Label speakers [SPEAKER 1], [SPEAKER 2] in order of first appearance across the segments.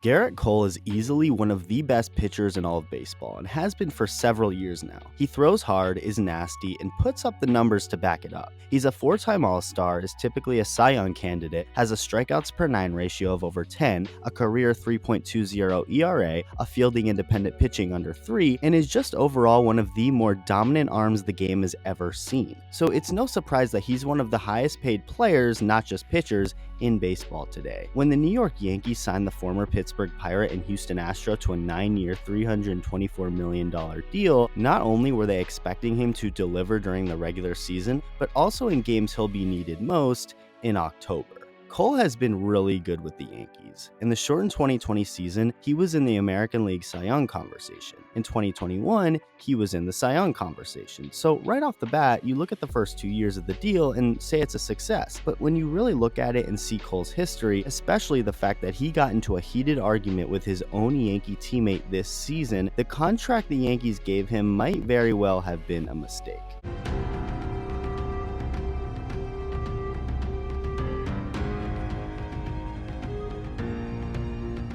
[SPEAKER 1] Gerrit Cole is easily one of the best pitchers in all of baseball and has been for several years now. He throws hard, is nasty, and puts up the numbers to back it up. He's a four-time All-Star, is typically a Cy Young candidate, has a strikeouts per 9 ratio of over 10, a career 3.20 ERA, a fielding independent pitching under 3, and is just overall one of the more dominant arms the game has ever seen. So it's no surprise that he's one of the highest paid players, not just pitchers, in baseball today. When the New York Yankees signed the former Pittsburgh Pirate and Houston Astro to a 9-year, $324 million deal, not only were they expecting him to deliver during the regular season, but also in games he'll be needed most in October. Cole has been really good with the Yankees. In the shortened 2020 season, he was in the American League Cy Young conversation. In 2021, he was in the Cy Young conversation. So right off the bat, you look at the first 2 years of the deal and say it's a success. But when you really look at it and see Cole's history, especially the fact that he got into a heated argument with his own Yankee teammate this season, the contract the Yankees gave him might very well have been a mistake.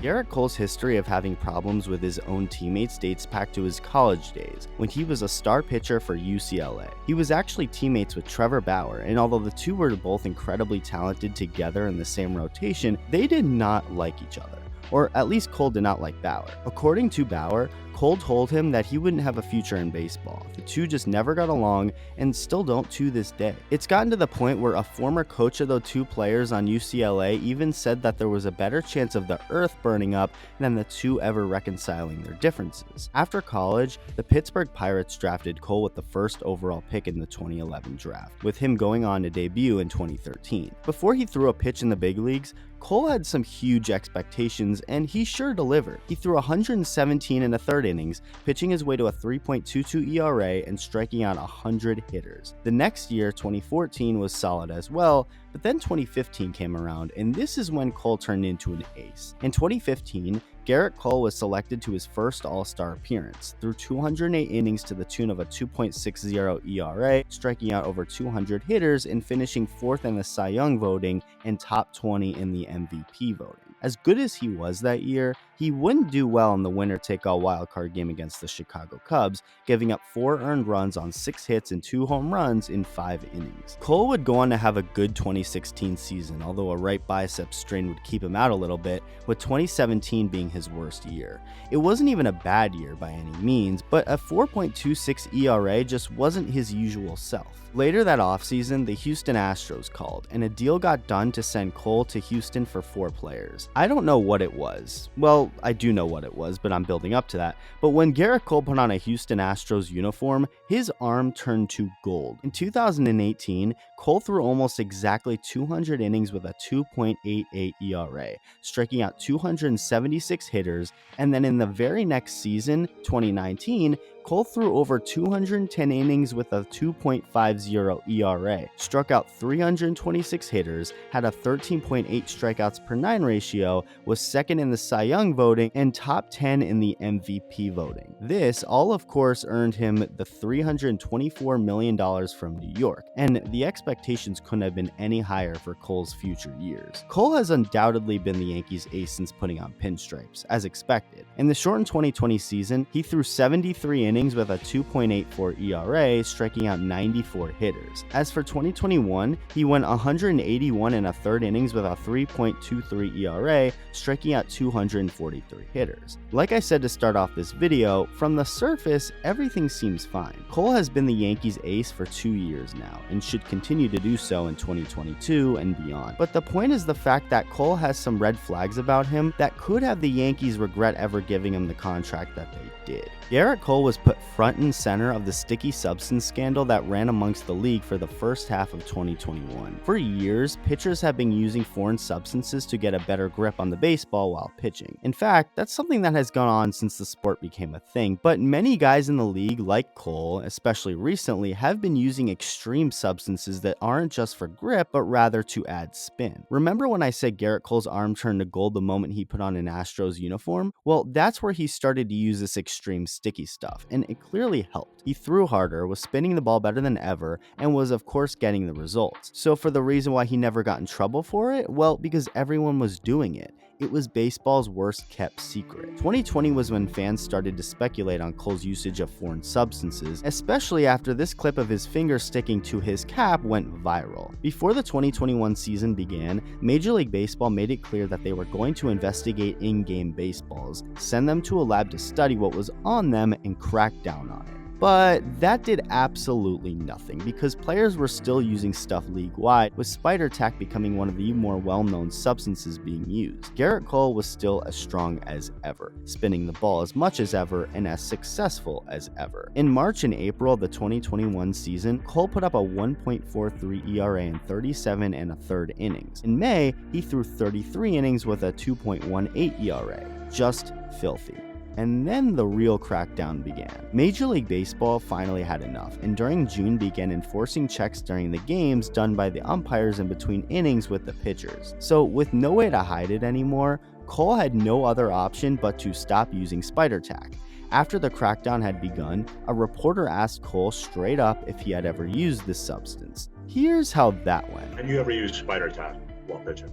[SPEAKER 1] Gerrit Cole's history of having problems with his own teammates dates back to his college days, when he was a star pitcher for UCLA. He was actually teammates with Trevor Bauer, and although the two were both incredibly talented together in the same rotation, they did not like each other. Or at least Cole did not like Bauer. According to Bauer, Cole told him that he wouldn't have a future in baseball. The two just never got along and still don't to this day. It's gotten to the point where a former coach of the two players on UCLA even said that there was a better chance of the earth burning up than the two ever reconciling their differences. After college, the Pittsburgh Pirates drafted Cole with the first overall pick in the 2011 draft, with him going on to debut in 2013. Before he threw a pitch in the big leagues, Cole had some huge expectations, and he sure delivered. He threw 117 in the third innings, pitching his way to a 3.22 ERA and striking out 100 hitters. The next year, 2014, was solid as well, but then 2015 came around, and this is when Cole turned into an ace. In 2015, Gerrit Cole was selected to his first All-Star appearance, threw 208 innings to the tune of a 2.60 ERA, striking out over 200 hitters and finishing 4th in the Cy Young voting and top 20 in the MVP voting. As good as he was that year, he wouldn't do well in the winner-take-all wildcard game against the Chicago Cubs, giving up 4 earned runs on 6 hits and 2 home runs in 5 innings. Cole would go on to have a good 2016 season, although a right bicep strain would keep him out a little bit, with 2017 being his worst year. It wasn't even a bad year by any means, but a 4.26 ERA just wasn't his usual self. Later that offseason, the Houston Astros called, and a deal got done to send Cole to Houston for 4 players. I don't know what it was. Well, I do know what it was, but I'm building up to that. But when Gerrit Cole put on a Houston Astros uniform, his arm turned to gold. In 2018, Cole threw almost exactly 200 innings with a 2.88 ERA, striking out 276 hitters, and then in the very next season, 2019, Cole threw over 210 innings with a 2.50 ERA, struck out 326 hitters, had a 13.8 strikeouts per 9 ratio, was second in the Cy Young voting, and top 10 in the MVP voting. This all, of course, earned him the $324 million from New York, and the expectations couldn't have been any higher for Cole's future years. Cole has undoubtedly been the Yankees' ace since putting on pinstripes, as expected. In the shortened 2020 season, he threw 73 innings with a 2.84 ERA, striking out 94 hitters. As for 2021, he went 181 in a third innings with a 3.23 ERA, striking out 243 hitters. Like I said to start off this video, from the surface, everything seems fine. Cole has been the Yankees' ace for 2 years now, and should continue to do so in 2022 and beyond. But the point is the fact that Cole has some red flags about him that could have the Yankees regret ever giving him the contract that they did. Gerrit Cole was put front and center of the sticky substance scandal that ran amongst the league for the first half of 2021. For years, pitchers have been using foreign substances to get a better grip on the baseball while pitching. In fact, that's something that has gone on since the sport became a thing, but many guys in the league, like Cole, especially recently, have been using extreme substances that aren't just for grip, but rather to add spin. Remember when I said Gerrit Cole's arm turned to gold the moment he put on an Astros uniform? Well, that's where he started to use this extreme sticky stuff, and it clearly helped. He threw harder, was spinning the ball better than ever, and was of course getting the results. So for the reason why he never got in trouble for it, well, because everyone was doing it. It was baseball's worst kept secret. 2020 was when fans started to speculate on Cole's usage of foreign substances, especially after this clip of his finger sticking to his cap went viral. Before the 2021 season began, Major League Baseball made it clear that they were going to investigate in-game baseballs, send them to a lab to study what was on them, and crack down on it. But that did absolutely nothing because players were still using stuff league-wide, with spider tack becoming one of the more well-known substances being used. Gerrit Cole was still as strong as ever, spinning the ball as much as ever and as successful as ever. In March and April of the 2021 season, Cole put up a 1.43 ERA in 37 1/3 innings. In May, he threw 33 innings with a 2.18 ERA. Just filthy. And then the real crackdown began. Major League Baseball finally had enough, and during June began enforcing checks during the games done by the umpires in between innings with the pitchers. So with no way to hide it anymore, Cole had no other option but to stop using spider tack. After the crackdown had begun, a reporter asked Cole straight up if he had ever used this substance. Here's how that went.
[SPEAKER 2] Have you ever used spider tack while pitching?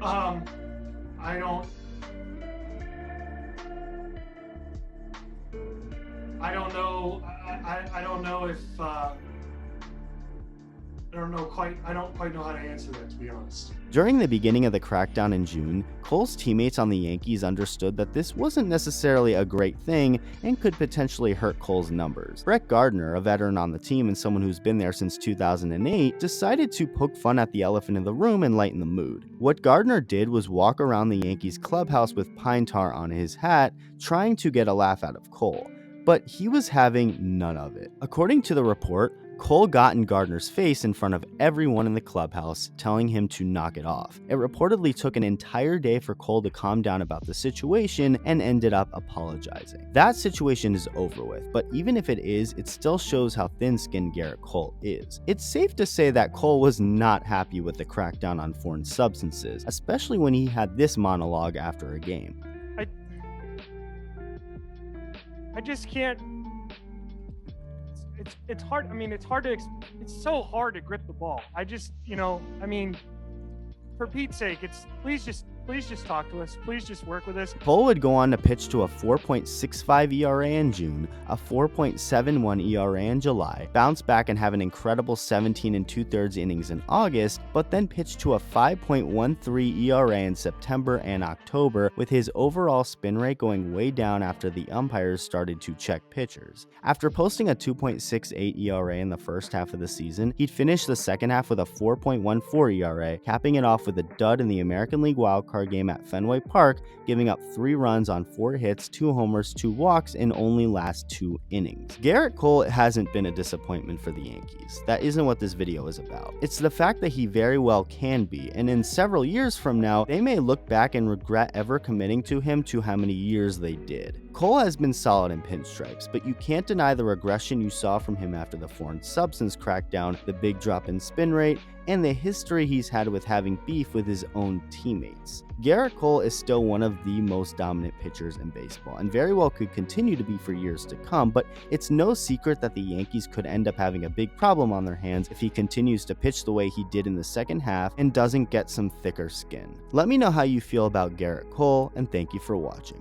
[SPEAKER 3] I don't know. I don't know if I don't quite know how to answer that, to be honest.
[SPEAKER 1] During the beginning of the crackdown in June, Cole's teammates on the Yankees understood that this wasn't necessarily a great thing and could potentially hurt Cole's numbers. Brett Gardner, a veteran on the team and someone who's been there since 2008, decided to poke fun at the elephant in the room and lighten the mood. What Gardner did was walk around the Yankees clubhouse with pine tar on his hat, trying to get a laugh out of Cole. But he was having none of it. According to the report, Cole got in Gardner's face in front of everyone in the clubhouse, telling him to knock it off. It reportedly took an entire day for Cole to calm down about the situation and ended up apologizing. That situation is over with, but even if it is, it still shows how thin-skinned Gerrit Cole is. It's safe to say that Cole was not happy with the crackdown on foreign substances, especially when he had this monologue after a game.
[SPEAKER 3] I just can't. It's hard. I mean, it's so hard to grip the ball. I just, for Pete's sake, please just talk to us. Please just work with us.
[SPEAKER 1] Cole would go on to pitch to a 4.65 ERA in June, a 4.71 ERA in July, bounce back and have an incredible 17 2/3 innings in August, but then pitch to a 5.13 ERA in September and October, with his overall spin rate going way down after the umpires started to check pitchers. After posting a 2.68 ERA in the first half of the season, he'd finish the second half with a 4.14 ERA, capping it off with a dud in the American League wildcard game at Fenway Park, giving up 3 runs on 4 hits, 2 homers, 2 walks in only last 2 innings. Gerrit Cole hasn't been a disappointment for the Yankees. That isn't what this video is about. It's the fact that he very well can be, and in several years from now, they may look back and regret ever committing to him to how many years they did. Cole has been solid in pinstripes, but you can't deny the regression you saw from him after the foreign substance crackdown, the big drop in spin rate, and the history he's had with having beef with his own teammates. Gerrit Cole is still one of the most dominant pitchers in baseball, and very well could continue to be for years to come, but it's no secret that the Yankees could end up having a big problem on their hands if he continues to pitch the way he did in the second half and doesn't get some thicker skin. Let me know how you feel about Gerrit Cole, and thank you for watching.